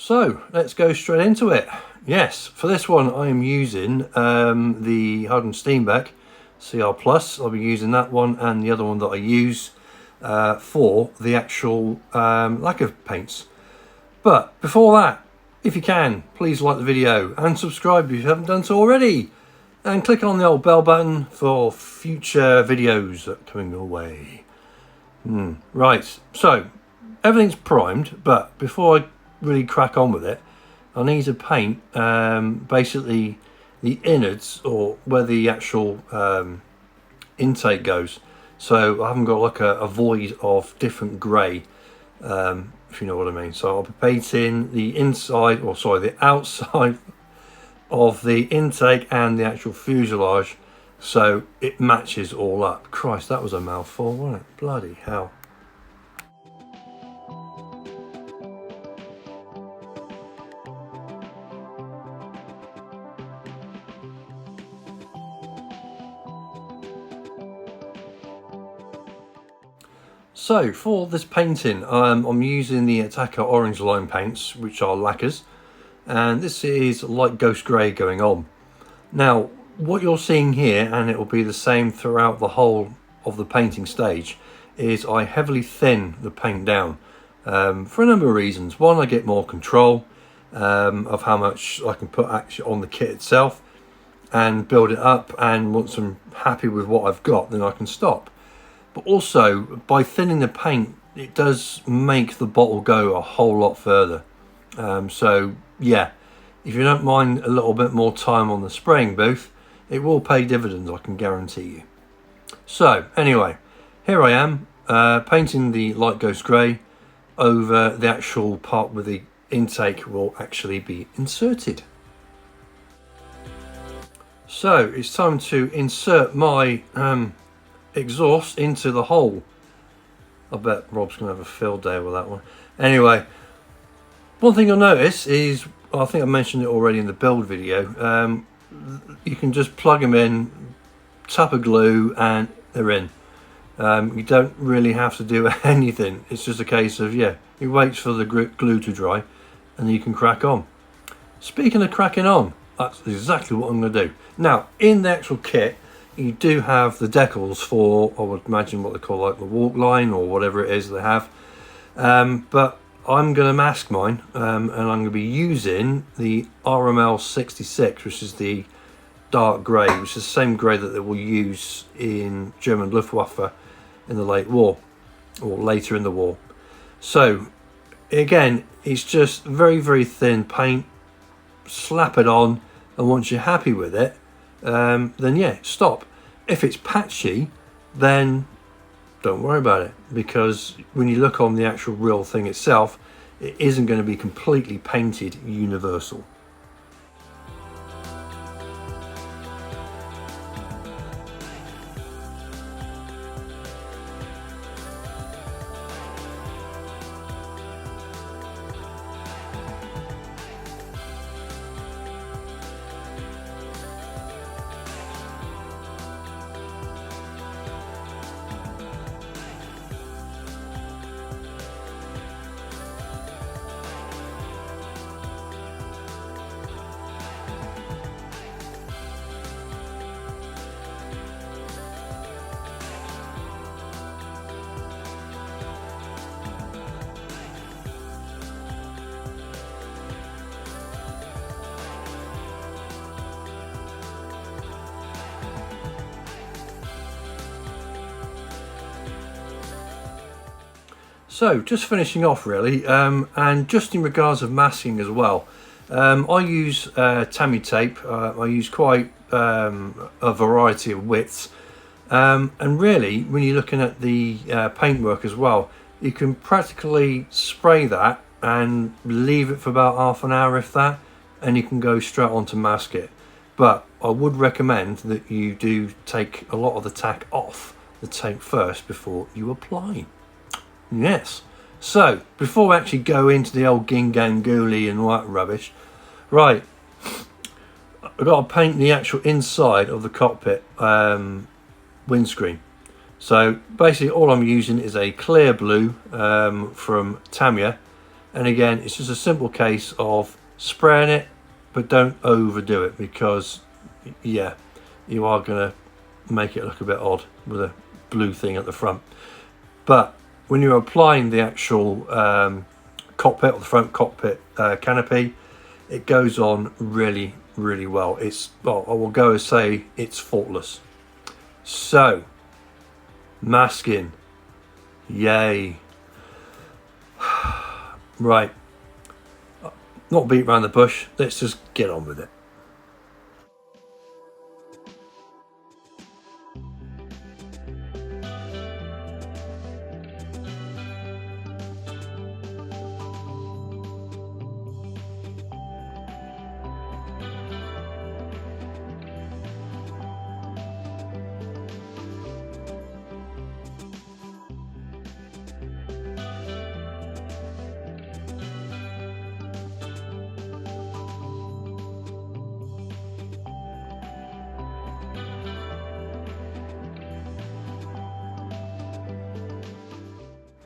So let's go straight into it. Yes, for this one I am using the Howden Steenbeck CR Plus. I'll be using that one and the other one that I use for the actual lacquer paints. But before that, if you can, please like the video and subscribe if you haven't done so already. And click on the old bell button for future videos that are coming your way. Right, so everything's primed, but before I really crack on with it, I need to paint basically the innards, or where the actual intake goes. So I haven't got like a void of different grey, if you know what I mean. So I'll be painting the inside, or sorry, the outside of the intake and the actual fuselage, so it matches all up. Christ, that was a mouthful, wasn't it? Bloody hell. So for this painting, I'm using the Attacker Orange Line paints, which are lacquers, and this is light ghost grey going on. Now what you're seeing here, and it will be the same throughout the whole of the painting stage, is I heavily thin the paint down for a number of reasons. One, I get more control of how much I can put actually on the kit itself and build it up, and once I'm happy with what I've got, then I can stop. But also, by thinning the paint, it does make the bottle go a whole lot further. So yeah, if you don't mind a little bit more time on the spraying booth, it will pay dividends, I can guarantee you. So anyway, here I am painting the light ghost grey over the actual part where the intake will actually be inserted. So it's time to insert my exhaust into the hole. I bet Rob's gonna have a field day with that one. Anyway, one thing you'll notice is, I think I mentioned it already in the build video, you can just plug them in, tap a glue, and they're in. You don't really have to do anything. It's just a case of, yeah, you wait for the glue to dry and you can crack on. Speaking of cracking on, that's exactly what I'm going to do. Now in the actual kit, you do have the decals for, I would imagine what they call like the walk line or whatever it is they have, but I'm going to mask mine, and I'm going to be using the RML 66, which is the dark grey, which is the same grey that they will use in German Luftwaffe in the late war, or later in the war. So again, it's just very thin paint. Slap it on, and once you're happy with it, then yeah, stop. If it's patchy, then don't worry about it, because when you look on the actual real thing itself, it isn't going to be completely painted universal. So just finishing off really, and just in regards of masking as well, I use Tamiya tape. I use quite a variety of widths, and really when you're looking at the paintwork as well, you can practically spray that and leave it for about half an hour, if that, and you can go straight on to mask it. But I would recommend that you do take a lot of the tack off the tape first before you apply. Yes, so before we actually go into the old Ginganguli and all that rubbish, right, I've got to paint the actual inside of the cockpit windscreen. So basically all I'm using is a clear blue from Tamiya, And again, it's just a simple case of spraying it, but don't overdo it, because yeah, you are going to make it look a bit odd with a blue thing at the front. But when you're applying the actual cockpit, or the front cockpit canopy, it goes on really, really well. It's, well, I will go and say it's faultless. So, masking, yay. Right, not beat around the bush, let's just get on with it.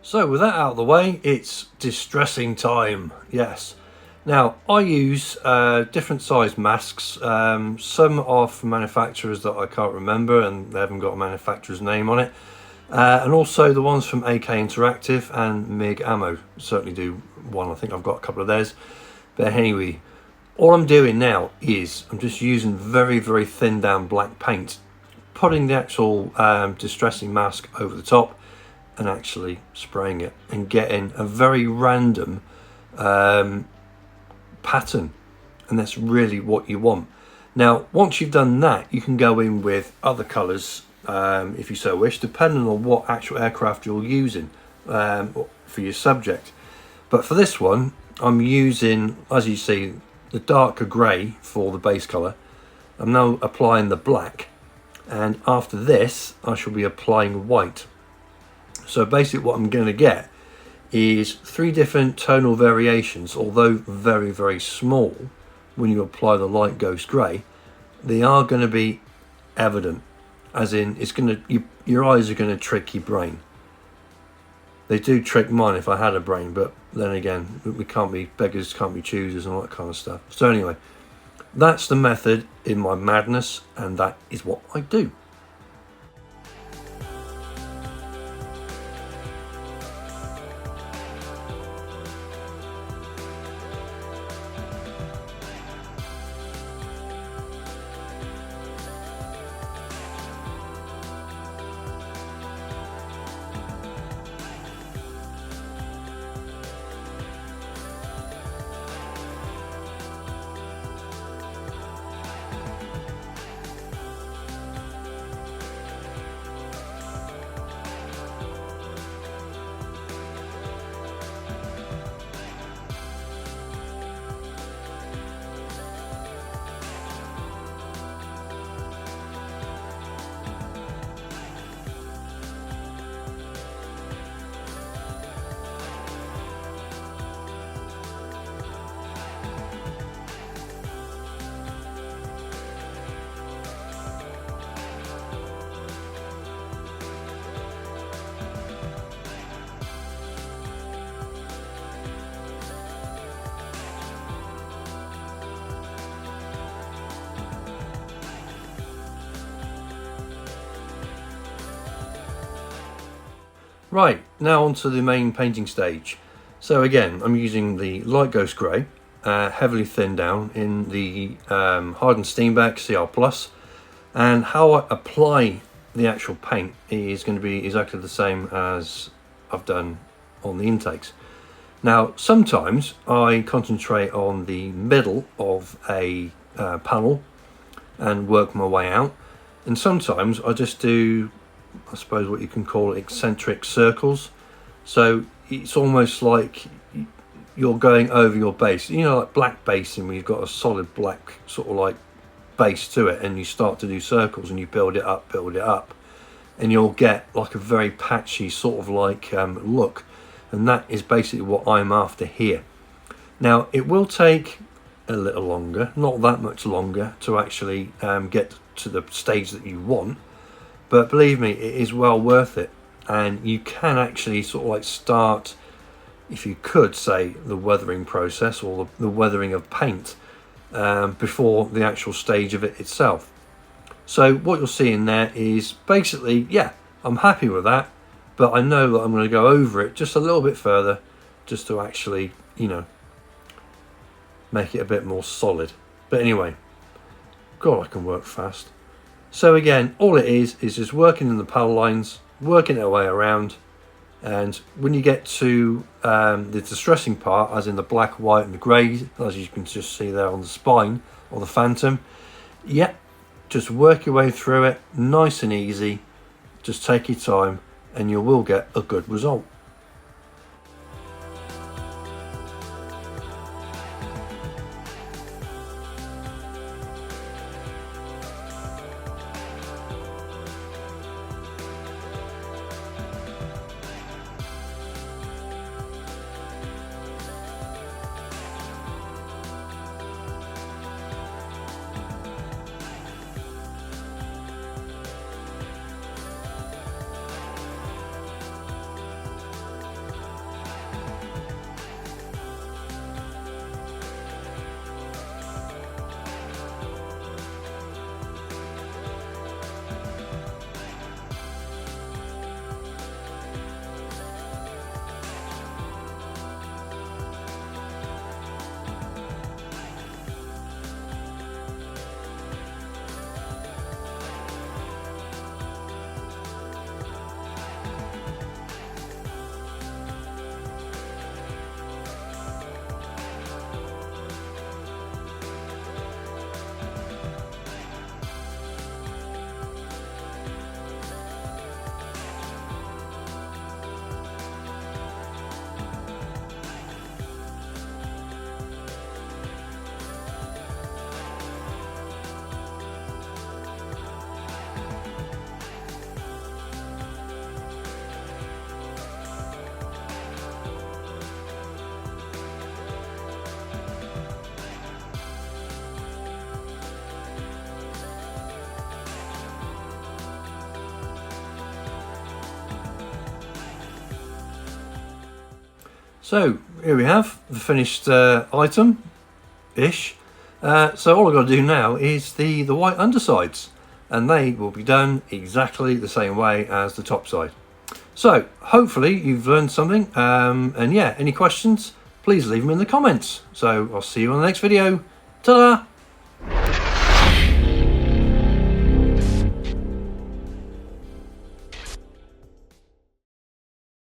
So with that out of the way, it's distressing time. Yes. Now I use different size masks. Some are from manufacturers that I can't remember and they haven't got a manufacturer's name on it. And also the ones from AK Interactive and MiG Ammo certainly do one. I think I've got a couple of theirs. But anyway, all I'm doing now is I'm just using very, very thin down black paint, putting the actual distressing mask over the top and actually spraying it and getting a very random pattern. And that's really what you want. Now, once you've done that, you can go in with other colours if you so wish, depending on what actual aircraft you're using for your subject. But for this one, I'm using, as you see, the darker grey for the base colour. I'm now applying the black, and after this I shall be applying white. So basically what I'm going to get is 3 different tonal variations, although very, very small. When you apply the light ghost grey, they are going to be evident, as in it's going to, your eyes are going to trick your brain. They do trick mine if I had a brain, but then again, we can't be beggars, can't be choosers and all that kind of stuff. So anyway, that's the method in my madness, and that is what I do. Right, now onto the main painting stage. So again, I'm using the light ghost grey, heavily thinned down in the hardened Steenbeck CR+, and how I apply the actual paint is going to be exactly the same as I've done on the intakes. Now, sometimes I concentrate on the middle of a panel and work my way out, and sometimes I just do, I suppose what you can call eccentric circles. So it's almost like you're going over your base, you know, like black basing, where you've got a solid black sort of like base to it, and you start to do circles and you build it up, and you'll get like a very patchy sort of like look. And that is basically what I'm after here. Now, it will take a little longer, not that much longer, to actually get to the stage that you want. But believe me, it is well worth it. And you can actually sort of like start if you could say, the weathering process or the weathering of paint before the actual stage of it itself. So what you're seeing there is basically, yeah, I'm happy with that, but I know that I'm going to go over it just a little bit further just to actually, you know, make it a bit more solid. But anyway, God, I can work fast. So again, all it is just working in the power lines, working our way around, and when you get to the distressing part, as in the black, white and the grey, as you can just see there on the spine or the Phantom, yeah, just work your way through it, nice and easy, just take your time and you will get a good result. So here we have the finished item-ish. So all I've got to do now is the white undersides, and they will be done exactly the same way as the top side. So hopefully you've learned something, and yeah, any questions, please leave them in the comments. So I'll see you on the next video. Ta-da!